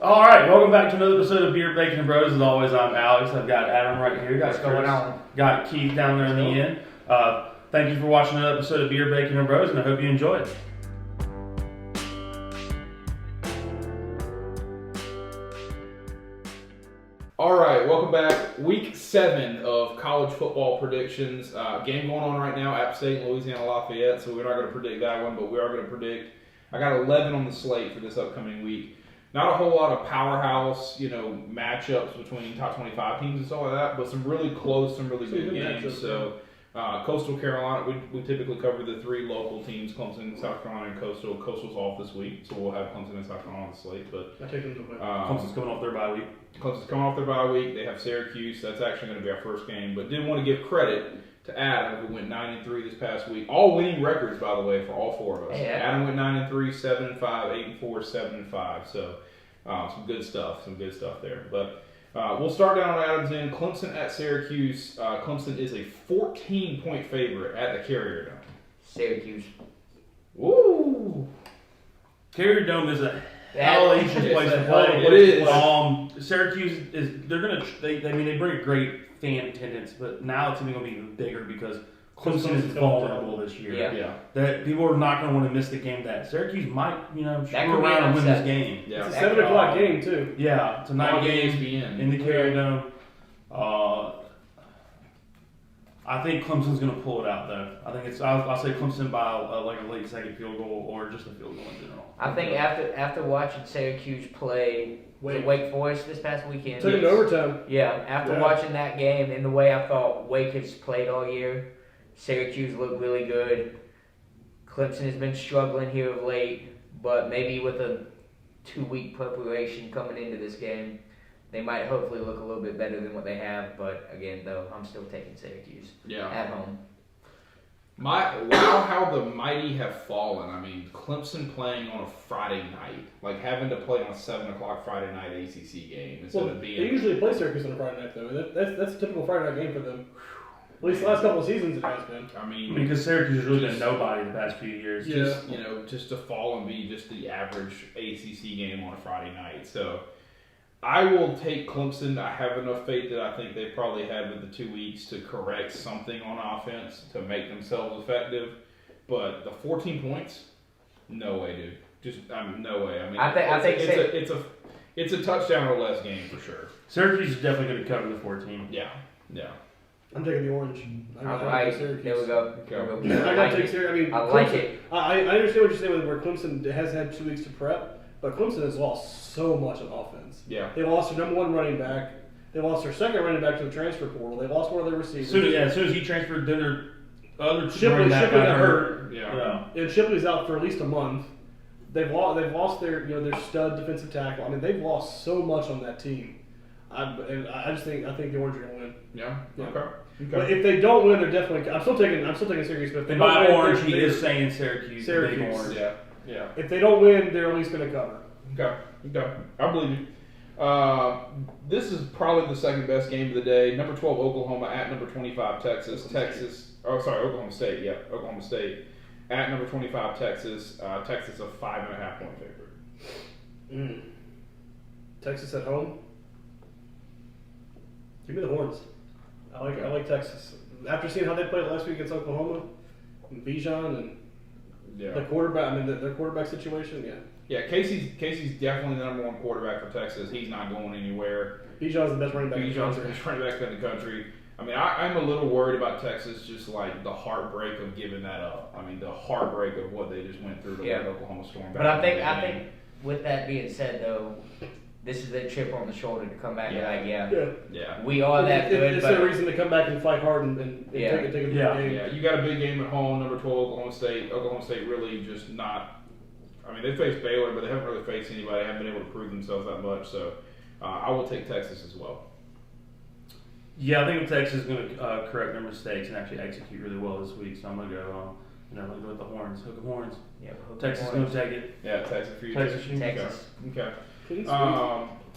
All right, welcome back to another episode of Beer, Bacon, and Bros. As always, I'm Alex. I've got Adam right here. Got What's going on? Got Keith down there in the end. Thank you for watching another episode of Beer, Bacon, and Bros, and I hope you enjoy it. All right, welcome back. Week 7 of college football predictions. Game going on right now, App State and Louisiana Lafayette, so we're not going to predict that one, but we are going to predict. I got 11 on the slate for this upcoming week. Not a whole lot of powerhouse, matchups between top 25 teams and stuff like that, but some really close, some really good games. So, Coastal Carolina, we typically cover the 3 local teams, Clemson, South Carolina, and Coastal. Coastal's off this week, so we'll have Clemson and South Carolina on the slate. But Clemson's coming off their bye week. Clemson's coming off their bye week. They have Syracuse. That's actually going to be our first game. But did want to give credit to Adam, who went 9-3 this past week. All winning records, by the way, for all 4 of us. Yeah. Adam went 9-3, 7-5, 8-4, 7-5. So some good stuff. Some good stuff there. But we'll start down on Adam's end. Clemson at Syracuse. Clemson is a 14-point favorite at the Carrier Dome. Syracuse. Woo! Carrier Dome is a hellacious place to play. It is. Syracuse is. They bring a great fan attendance, but now it's even going to be even bigger because Clemson is vulnerable this year. Yeah. That people are not going to want to miss the game. That Syracuse might, screw That could be around and win this upset. game. Yeah. It's a 7 o'clock game, too. Yeah, it's a night On game ESPN. in the Carrier Dome. I think Clemson's going to pull it out, though. I think I'll say Clemson by a late second field goal or just a field goal in general. I think after watching Syracuse play Wake Forest this past weekend. Took it to overtime. Yeah, after watching that game and the way I thought Wake has played all year, Syracuse looked really good. Clemson has been struggling here of late, but maybe with a 2-week preparation coming into this game, they might hopefully look a little bit better than what they have. But again, though, I'm still taking Syracuse at home. Wow, how the mighty have fallen. I mean, Clemson playing on a Friday night, like having to play on a 7 o'clock Friday night ACC game instead of being. They usually play Syracuse on a Friday night, though. That's a typical Friday night game for them. At least the last couple of seasons it has been. I mean, because Syracuse has really been nobody the past few years. Just to fall and be just the average ACC game on a Friday night. So I will take Clemson. I have enough faith that I think they probably had with the 2 weeks to correct something on offense to make themselves effective. But the 14 points, no way, dude. No way. I mean, I think it's a touchdown or less game for sure. Syracuse is definitely going to cover the 14. Yeah. I'm taking the orange. All right, there we go. Okay. I got to take Syracuse. I like it. I understand what you're saying with where Clemson has had 2 weeks to prep, but Clemson has lost so much on offense. Yeah. They lost their number 1 running back. They lost their second running back to the transfer portal. They lost one of their receivers. As soon as he transferred, then their other Shipley got hurt. Yeah. And Shipley's out for at least a month. They've lost their stud defensive tackle. I mean, they've lost so much on that team. I think the Orange are going to win. Yeah. Yeah. Okay. But if they don't win, they're definitely. I'm still taking Syracuse. But if they by don't win, orange, he is saying Syracuse. Syracuse. Orange. Yeah. If they don't win, they're at least going to cover. Okay. I believe you. This is probably the second best game of the day. Number 12 Oklahoma at number 25 Texas. Oklahoma State. Yeah, Oklahoma State at number 25 Texas. Texas a 5.5 point favorite. Texas at home. Give me the Horns. I like Texas. After seeing how they played last week against Oklahoma, and Bijan and the quarterback. I mean, their quarterback situation. Yeah, Casey's definitely the number 1 quarterback for Texas. He's not going anywhere. Bijan's the best running back in the Bijan's the country. best running back in the country. I mean, I'm a little worried about Texas, just like the heartbreak of giving that up. I mean, the heartbreak of what they just went through to let Oklahoma storm back. But I think with that being said, though, this is their chip on the shoulder to come back and we are that good. It's their reason to come back and fight hard and take a big game. Yeah, you got a big game at home, number 12 Oklahoma State. Oklahoma State really just not. I mean, they faced Baylor, but they haven't really faced anybody. They haven't been able to prove themselves that much. So I will take Texas as well. Yeah, I think Texas is going to correct their mistakes and actually execute really well this week. So I'm going to go. Go with the horns. Hook the horns. Yeah, Texas is going to take it. Yeah, Texas for you. Texas. Okay.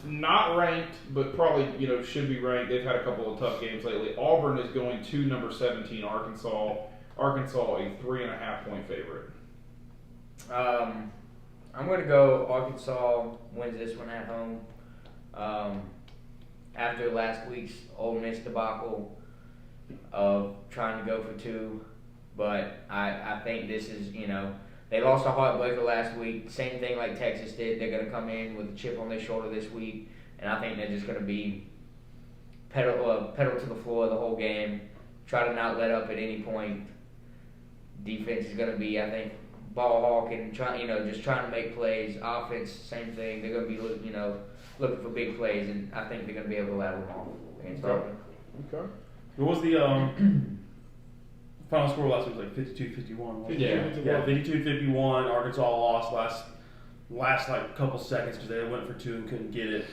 Not ranked, but probably should be ranked. They've had a couple of tough games lately. Auburn is going to number 17 Arkansas. Arkansas a 3.5 point favorite. I'm going to go Arkansas wins this one at home. After last week's Ole Miss debacle of trying to go for 2. But I think this is, they lost a heartbreaker last week. Same thing like Texas did. They're going to come in with a chip on their shoulder this week. And I think they're just going to be pedal to the floor the whole game. Try to not let up at any point. Defense is going to be, I think, ball hawking, just trying to make plays. Offense, same thing. They're going to be, looking for big plays, and I think they're going to be able to rattle them off against Auburn. Okay. What was the final score last week? Like 52-51. Yeah. 52-51. Arkansas lost last like couple seconds because they went for 2 and couldn't get it.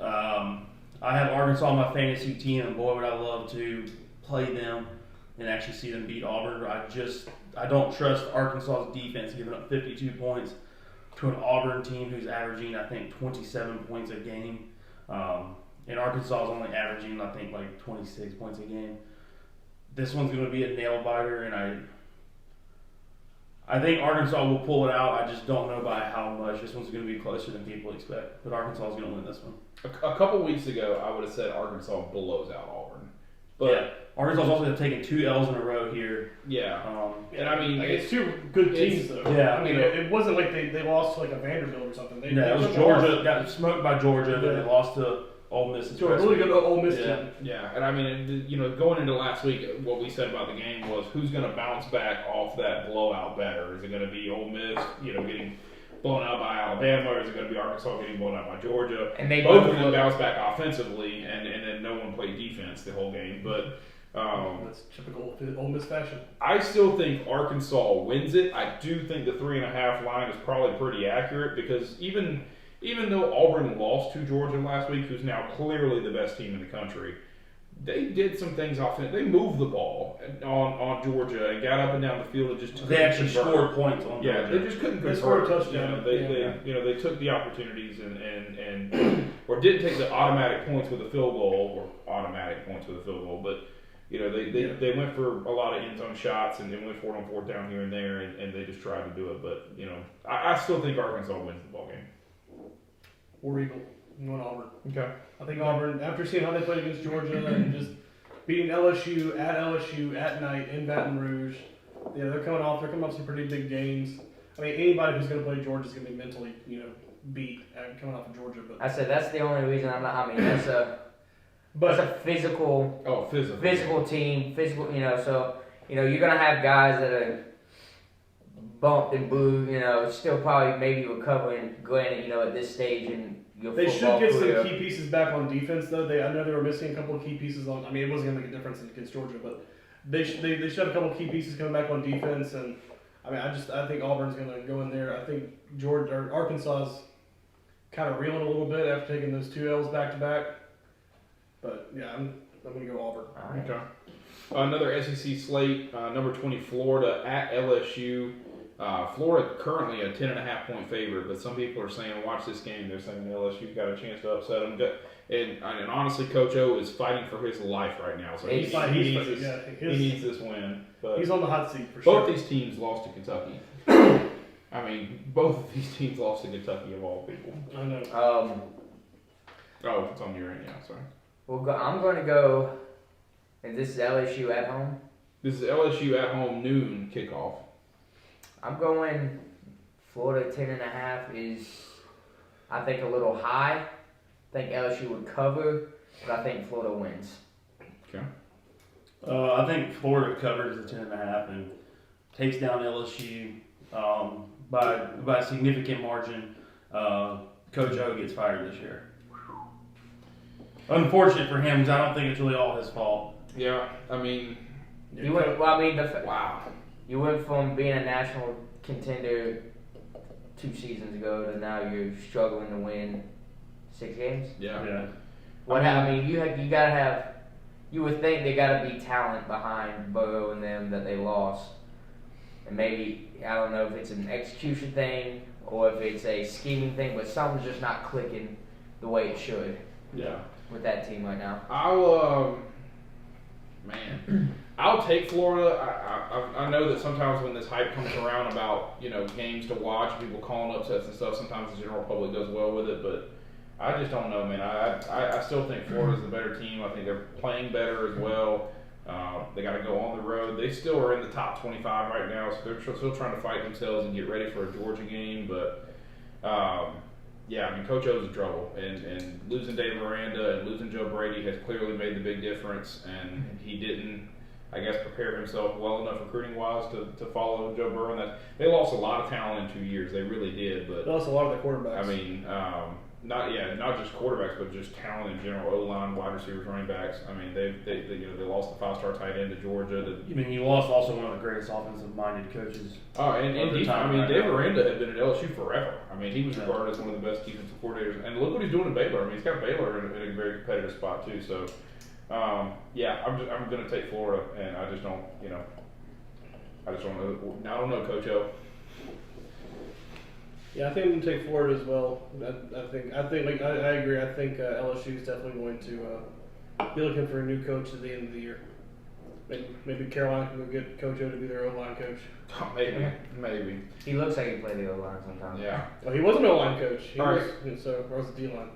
I have Arkansas on my fantasy team, and boy, would I love to play them and actually see them beat Auburn. I don't trust Arkansas's defense giving up 52 points to an Auburn team who's averaging, I think, 27 points a game. And Arkansas is only averaging, I think, like 26 points a game. This one's going to be a nail biter, and I think Arkansas will pull it out. I just don't know by how much. This one's going to be closer than people expect. But Arkansas is going to win this one. A couple weeks ago, I would have said Arkansas blows out Auburn. But yeah, Arkansas also taken 2 L's in a row here. Yeah. And I mean, it's 2 good teams, though. Yeah. I mean, it wasn't like they lost to like a Vanderbilt or something. It was Georgia. Got smoked by Georgia, then they lost to Ole Miss. So a really good Ole Miss team. Yeah, and I mean, going into last week, what we said about the game was who's going to bounce back off that blowout better? Is it going to be Ole Miss, getting blown out by Alabama, or is it going to be Arkansas getting blown out by Georgia? And they both of them bounced back offensively, and then no one played defense the whole game. But that's typical Ole Miss fashion. I still think Arkansas wins it. I do think the 3.5 line is probably pretty accurate because even though Auburn lost to Georgia last week, who's now clearly the best team in the country, they did some things offensively. They moved the ball on Georgia and got up and down the field and just they actually scored points on Georgia. Yeah, they just couldn't convert. They scored a touchdown. They took the opportunities and or didn't take the automatic points with a field goal but they went for a lot of end zone shots and they went for it on 4th down here and there and they just tried to do it. But I still think Arkansas wins the ball game. War Eagle. I'm going Auburn. Okay. I think Auburn, after seeing how they played against Georgia and just beating LSU at night in Baton Rouge, they're coming off some pretty big games. I mean, anybody who's going to play Georgia is going to be mentally, beat coming off of Georgia. But I said that's the only reason I'm not. I mean, that's a physical team. So you're going to have guys that are bumped and booed, still probably maybe recovering, granted, at this stage in your they football should get career. some key pieces back on defense, though. I know they were missing a couple of key pieces on. I mean, it wasn't going to make a difference against Georgia, but they should have a couple of key pieces coming back on defense. And I mean, I think Auburn's going to go in there. I think Arkansas's kind of reeling a little bit after taking those 2 L's back to back. But yeah, I'm going to go Auburn. Right. Okay. Another SEC slate. Number 20, Florida at LSU. Florida currently a 10.5 point favorite, but some people are saying, watch this game. They're saying LSU got a chance to upset them. And honestly, Coach O is fighting for his life right now. So he needs this win. But he's on the hot seat for sure. Both these teams lost to Kentucky. I mean, both of these teams lost to Kentucky of all people. I know. Oh, it's on your end now. Sorry. I'm going to go. And this is LSU at home. This is LSU at home noon kickoff. I'm going Florida 10.5 is, I think, a little high. I think LSU would cover, but I think Florida wins. Okay. I think Florida covers the 10.5 and takes down LSU by a significant margin. Coach O gets fired this year. Unfortunate for him, because I don't think it's really all his fault. Yeah, I mean, wow. You went from being a national contender 2 seasons ago to now you're struggling to win 6 games. Yeah. You gotta have. You would think they gotta be talent behind Burrow and them that they lost, and maybe I don't know if it's an execution thing or if it's a scheming thing, but something's just not clicking the way it should. Yeah. With that team right now. Man, I'll take Florida. I know that sometimes when this hype comes around about games to watch, people calling upsets and stuff, sometimes the general public does well with it, but I just don't know, man. I still think Florida's the better team. I think they're playing better as well. They got to go on the road. They still are in the top 25 right now, so they're still trying to fight themselves and get ready for a Georgia game. But yeah, I mean, Coach O's in trouble, and losing Dave Aranda and losing Joe Brady has clearly made the big difference. And he didn't, I guess, prepare himself well enough recruiting-wise to follow Joe Burrow. And they lost a lot of talent in 2 years. They really did. But They lost a lot of the quarterbacks. I mean, not just quarterbacks, but just talent in general. O-line, wide receivers, running backs. I mean, they lost the 5-star tight end to Georgia. I mean, you lost also one of the greatest offensive-minded coaches. Oh, and Of the defense, time I mean, right Dave now. Aranda had been at LSU forever. I mean, he was Yeah. regarded as one of the best defensive coordinators. And look what he's doing in Baylor. I mean, he's got Baylor in a very competitive spot too. So, yeah, I'm going to take Florida, and I just don't know. I don't know, Coach O. Yeah, I think I'm gonna take Florida as well. I think I agree. I think LSU is definitely going to be looking for a new coach at the end of the year. Maybe Carolina can go get Coach O to be their O-line coach. Maybe. He looks like he played the O-line sometimes. Yeah. Well, he was an O-line coach. He All was, or was it D-line?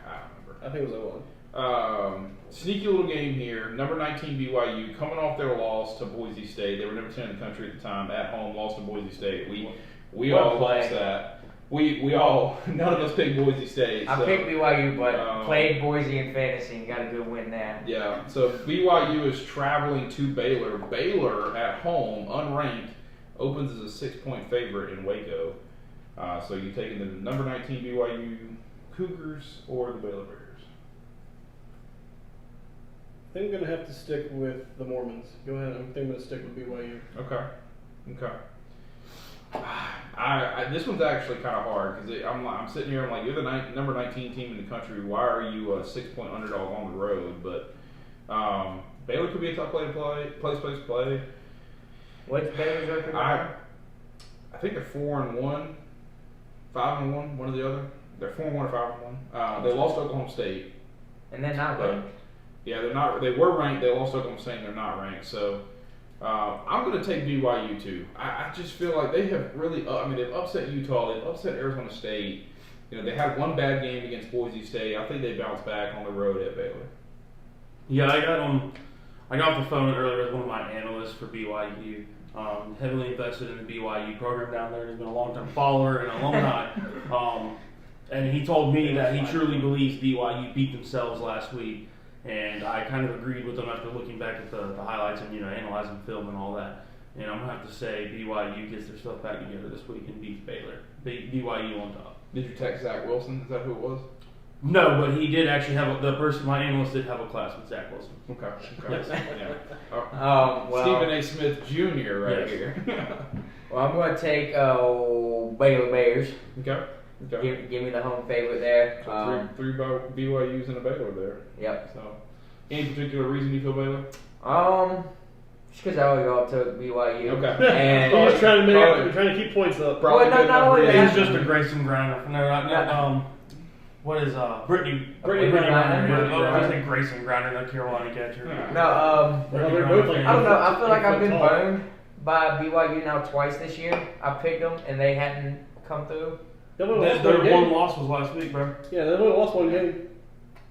I don't remember. I think it was O-line. Sneaky little game here. Number 19 BYU coming off their loss to Boise State. They were number 10 in the country at the time. At home, lost to Boise State. We What all play? lost that. We all none of us picked Boise State. I so, picked BYU, but played Boise in fantasy and got a good win there. Yeah. So BYU is traveling to Baylor. Baylor at home, unranked, opens as a 6-point favorite in Waco. So you taking the number 19 BYU Cougars or the Baylor Bears? I think I'm gonna have to stick with the Mormons. Go ahead. I think I'm gonna stick with BYU. Okay. This one's actually kind of hard because I'm sitting here. I'm like, you're the number 19 team in the country. Why are you a 6-point underdog on the road? But Baylor could be a tough place to play. What's Baylor's record? I think they're 4-1, 5-1, one or the other. They're 4-1 or 5-1. They lost to Oklahoma State. And then not But, ranked. yeah, they're not. They were ranked. They lost to Oklahoma State. And they're not ranked. So. I'm going to take BYU too. I just feel like they have really. They've upset Utah. They've upset Arizona State. They had one bad game against Boise State. I think they bounced back on the road at Baylor. Yeah, I got off the phone earlier with one of my analysts for BYU. Heavily invested in the BYU program down there. He's been a long-time follower and alumni. And he told me that he truly believes BYU beat themselves last week. And I kind of agreed with him after looking back at the highlights and analyzing film and all that. And I'm gonna have to say BYU gets their stuff back together this week and beats Baylor. BYU on top. Did you text Zach Wilson? Is that who it was? No, but he did actually have my analyst did have a class with Zach Wilson. Okay. Yes. Yeah. Well, Stephen A. Smith Jr. right Yes. here. Well, I'm going to take Baylor Bears. Okay. Give me the home favorite there. So three BYUs and a Baylor there. Yep. So, any particular reason you feel Baylor? Just because y'all took BYU. Okay. And He's just trying Probably. to keep points up. Probably Well, good not enough only reason. that- He's just a Grayson Griner. No, what is Brittany Griner. I think Grayson Griner, the Carolina catcher. No, Well, they're both like I don't know. I feel like I've been 8 foot tall. burned by BYU now twice this year. I picked them and they hadn't come through. They only lost Their one one game. loss was last week, bro. Yeah, they only lost one game.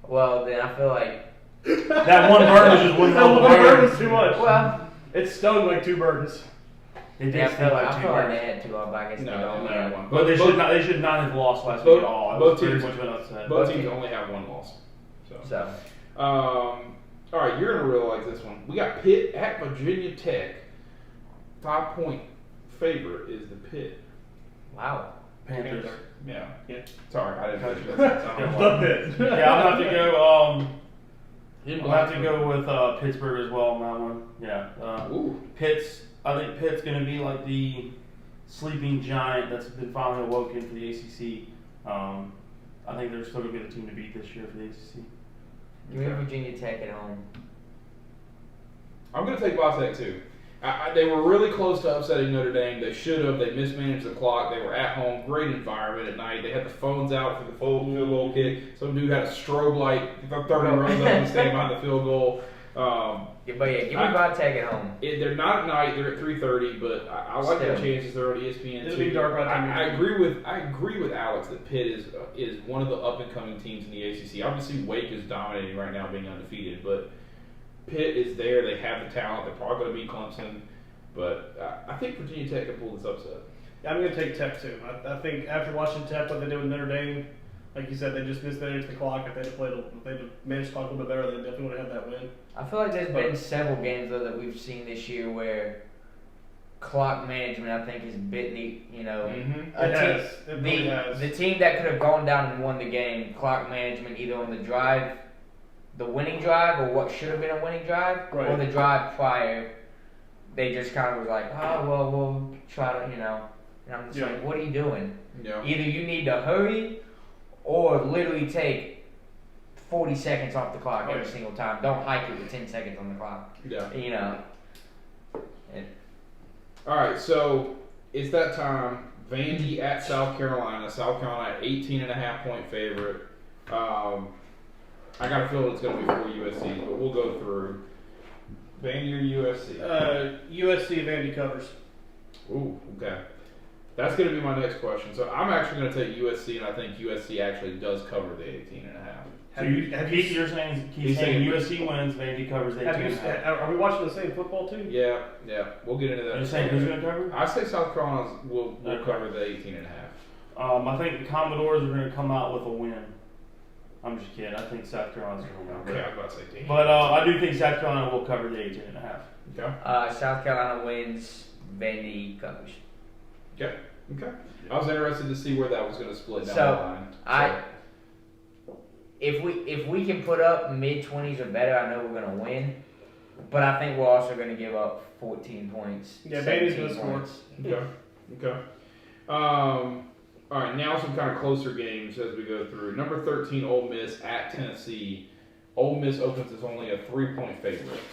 Well, then I feel like, That one burn was just one That hell one of a bird burn. was too much. well, It stung like 2 birds. It did yeah, I seem feel like two they burns. had two on back. I guess they No, don't. they only had one. But they should not have lost last both- week at all. I both was very teams- much of an upset. Both teams only have one loss. So, All right, you're gonna really like this one. We got Pitt at Virginia Tech. 5-point favorite is the Pitt. wow. Panthers. Yeah. Yeah. Sorry, I didn't catch you that time. Love it. Yeah, I'm gonna have to go. In I'll have to go with Pittsburgh as well on that one. Yeah. Ooh. I think Pitt's going to be like the sleeping giant that's been finally awoken for the ACC. I think they're still going to be the team to beat this year for the ACC. Give me Virginia Tech at home. I'm going to take Tech too. They were really close to upsetting Notre Dame. They should have. They mismanaged the clock. They were at home. Great environment at night. They had the phones out for the field goal kick. Some dude had a strobe light 30 rows up and stayed behind the field goal. But yeah, give me Vodtech at home. They're not at night. They're at 3:30, but I like their chances. They're on ESPN. It'll be dark by the time I agree with Alex that Pitt is one of the up and coming teams in the ACC. Obviously, Wake is dominating right now, being undefeated, but Pitt is there. They have the talent. They're probably going to beat Clemson, but I think Virginia Tech can pull this upset. I'm going to take Tech too. I think after watching Tech, what they did with Notre Dame, like you said, they just missed the clock. If they'd managed the clock a little bit better, they definitely would have had that win. I feel like there's been several games though that we've seen this year where clock management, I think, has bitten the team that could have gone down and won the game. Clock management, either on the drive, the winning drive, or what should have been a winning drive, or the drive prior. They just kind of was like, oh well, we'll try to, And I'm just like, what are you doing? Yeah. Either you need to hurry, or literally take 40 seconds off the clock every single time. Don't hike it with 10 seconds on the clock. Yeah. All right, so it's that time. Vandy at South Carolina. South Carolina, 18.5-point favorite. I got a feeling it's going to be for USC, but we'll go through. Vandy or USC? USC. Vandy covers. Ooh, okay. That's going to be my next question. So I'm actually going to take USC, and I think USC actually does cover the 18.5. So you're saying USC wins, Vandy covers the 18.5. Are we watching the same football too? Yeah. We'll get into that. Are you saying who's going to cover? I say South Carolina will cover the 18.5. I think the Commodores are going to come out with a win. I'm just kidding. I think South Carolina's going to win. Okay, I was about to say 18. But I do think South Carolina will cover the 18.5. Okay. South Carolina wins, Vandy covers. Okay. I was interested to see where that was going to split down the line. If we can put up mid-20s or better, I know we're going to win. But I think we're also going to give up 14 points. Yeah, Vandy's going to score. Okay. All right, now some kind of closer games as we go through. Number 13, Ole Miss at Tennessee. Ole Miss opens as only a 3-point favorite.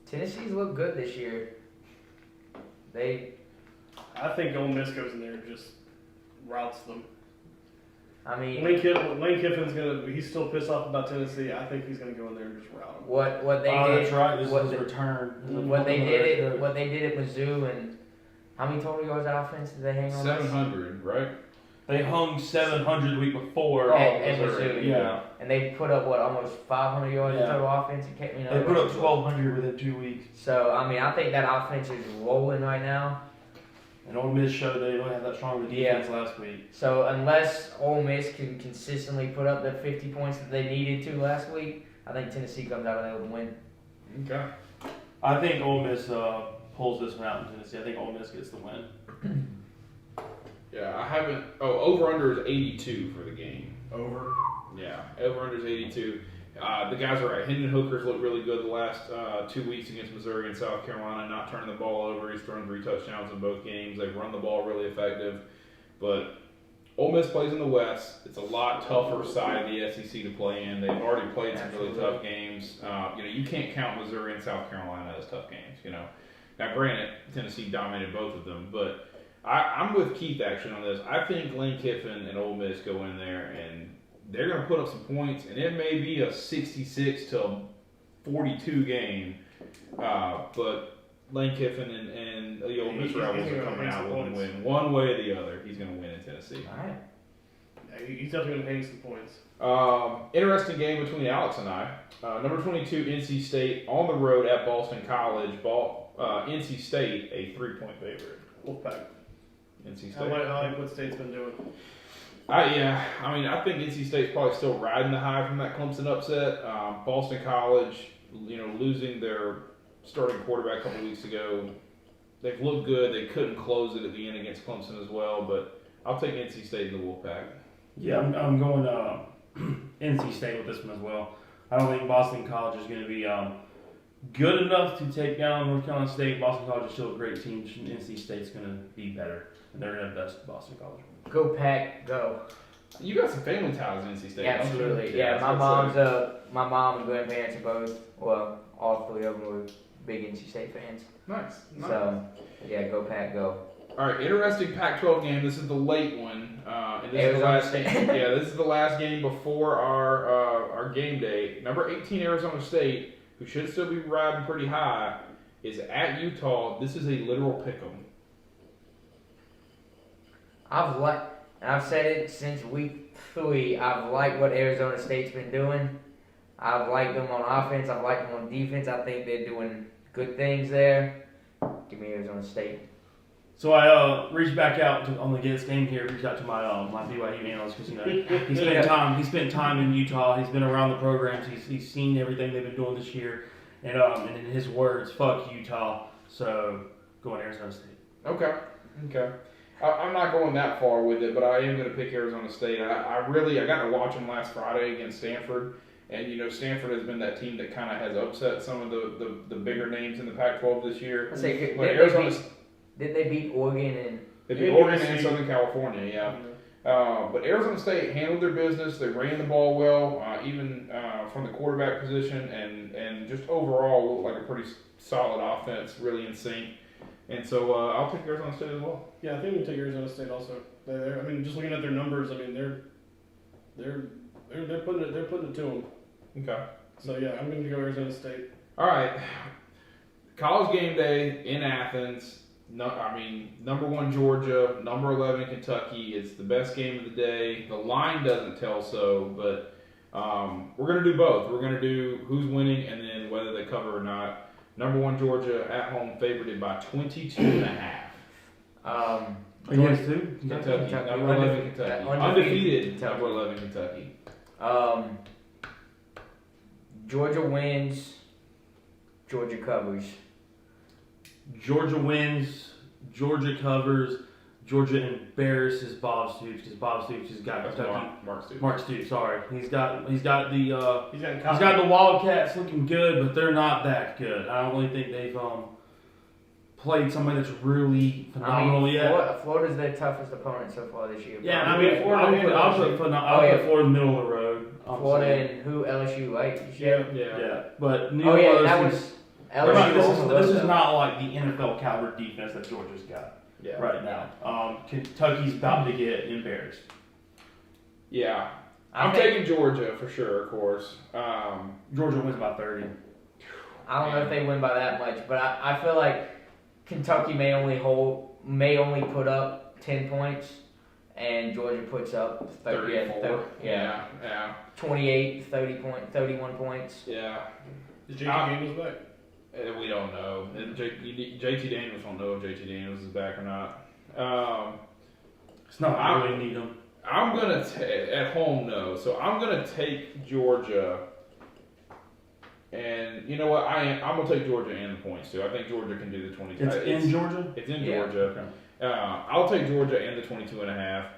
Tennessee's looked good this year. I think Ole Miss goes in there and just routes them. I mean, Lane Kiffin's he's still pissed off about Tennessee. I think he's gonna go in there and just route them. What they did? That's right. This is his return. What they did at Mizzou, and how many total yards of offense did they hang on? 700, right? They hung 700 the week before at Mizzou. Yeah. And they put up almost 500 yards of total offense. They put up 1,200 within 2 weeks. So I mean, I think that offense is rolling right now. And Ole Miss showed they don't have that strong of a defense last week. So unless Ole Miss can consistently put up the 50 points that they needed to last week, I think Tennessee comes out and they'll win. Okay. I think Ole Miss pulls this one out in Tennessee. I think Ole Miss gets the win. Yeah, I haven't. Over under is 82 for the game. Over. Yeah, over under is 82. The guys are right. Hendon Hooker's looked really good the last 2 weeks against Missouri and South Carolina, not turning the ball over. He's thrown 3 touchdowns in both games. They've run the ball really effective. But Ole Miss plays in the West. It's a lot tougher side of the SEC to play in. They've already played some really tough games. You can't count Missouri and South Carolina as tough games. Now, granted, Tennessee dominated both of them, but I'm with Keith actually on this. I think Lane Kiffin and Ole Miss go in there and they're going to put up some points, and it may be a 66-42 game, but Lane Kiffin and the Ole Miss Rebels are coming out with a win. One way or the other, he's going to win in Tennessee. All right. Yeah, he's definitely going to hang some points. Interesting game between Alex and I. Number 22, NC State, on the road at Boston College. NC State, a 3-point favorite. Wolfpack. NC State. I like what State's been doing. I think NC State's probably still riding the high from that Clemson upset. Boston College, losing their starting quarterback a couple weeks ago. They've looked good. They couldn't close it at the end against Clemson as well, but I'll take NC State in the Wolfpack. Yeah, I'm going NC State with this one as well. I don't think Boston College is going to be good enough to take down North Carolina State. Boston College is still a great team. NC State's going to be better, and they're going to best Boston College. Go Pack, go. You got some family ties in NC State. Absolutely. Yeah, my mom and grandparents are both, all 3 of them were big NC State fans. Nice. So, yeah, go Pack, go. All right, interesting Pac-12 game. This is the late one. And this is the Arizona last State. Yeah, this is the last game before our game day. Number 18 Arizona State, who should still be riding pretty high, is at Utah. This is a literal pick'em. I've said it since week 3. I've liked what Arizona State's been doing. I've liked them on offense. I've liked them on defense. I think they're doing good things there. Give me Arizona State. So I reached back out on the Gets game here. Reached out to my BYU analyst because he spent time in Utah. He's been around the programs. He's seen everything they've been doing this year, and in his words, "Fuck Utah." So going Arizona State. Okay. I'm not going that far with it, but I am going to pick Arizona State. I got to watch them last Friday against Stanford, and Stanford has been that team that kind of has upset some of the bigger names in the Pac-12 this year. But Arizona. Did they beat Oregon and? They beat Oregon and Southern California, yeah. But Arizona State handled their business. They ran the ball well, even from the quarterback position, and just overall looked like a pretty solid offense, really in sync. And so I'll take Arizona State as well. Yeah, I think we can take Arizona State also. I mean, just looking at their numbers, I mean, they're putting it to them. Okay. So yeah, I'm going to go Arizona State. All right. College game day in Athens. Number 1 Georgia, number 11 Kentucky. It's the best game of the day. The line doesn't tell so, but we're going to do both. We're going to do who's winning and then whether they cover or not. Number 1 Georgia at home, favored by 22.5. Against who? Kentucky. Number 11 Kentucky. Undefeated. Number 11 Kentucky. Georgia wins. Georgia covers. Georgia wins. Georgia covers. Georgia embarrasses Bob Stoops because Bob Stoops has got Kentucky. Mark Stoops. Sorry, he's got the Wildcats looking good, but they're not that good. I don't really think they've played somebody that's really phenomenal yet. Florida's their toughest opponent so far this year. Yeah, I'll put Florida middle of the road. Florida and who? LSU, right? Yeah. But that was LSU. This is not like the NFL caliber defense that Georgia's got right now. Kentucky's about to get embarrassed. Yeah. I'm taking Georgia for sure, of course. Georgia wins by 30. I don't know if they win by that much, but I feel like Kentucky may only put up 10 points, and Georgia puts up 34. 28, 31 points. Yeah. Is JT Daniels back? We don't know. JT Daniels don't know if JT Daniels is back or not. It's not I really need him. I'm gonna at home no, so I'm gonna take Georgia. And you know what? I'm gonna take Georgia and the points too. I think Georgia can do the 22. It's in Georgia. It's in Georgia. Okay. I'll take Georgia and the 22.5.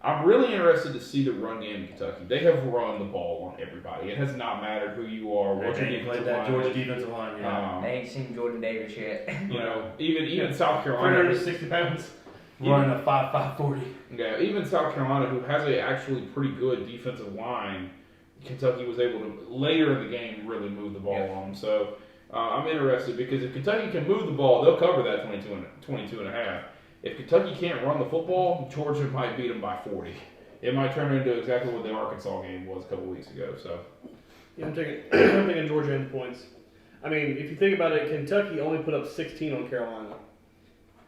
I'm really interested to see the run game in Kentucky. They have run the ball on everybody. It has not mattered who you are. What your defensive line. Georgia defensive line. Yeah. They ain't seen Jordan Davis yet. Even South Carolina. 360 pounds. Running a 5.40. Yeah, even South Carolina, who has a actually pretty good defensive line, Kentucky was able to later in the game really move the ball on. So I'm interested because if Kentucky can move the ball, they'll cover that 22.5. If Kentucky can't run the football, Georgia might beat them by 40. It might turn into exactly what the Arkansas game was a couple weeks ago. So, yeah, I'm taking Georgia in points. I mean, if you think about it, Kentucky only put up 16 on Carolina.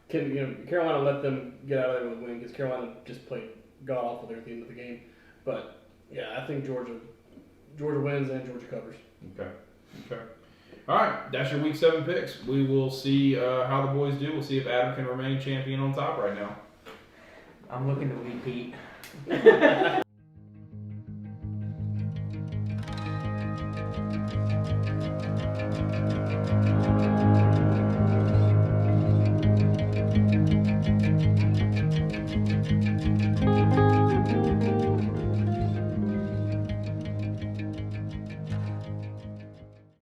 Carolina let them get out of there with a win because Carolina just played god awful there at the end of the game. But yeah, I think Georgia wins and Georgia covers. Okay. All right, that's your Week 7 picks. We will see how the boys do. We'll see if Adam can remain champion on top right now. I'm looking to repeat.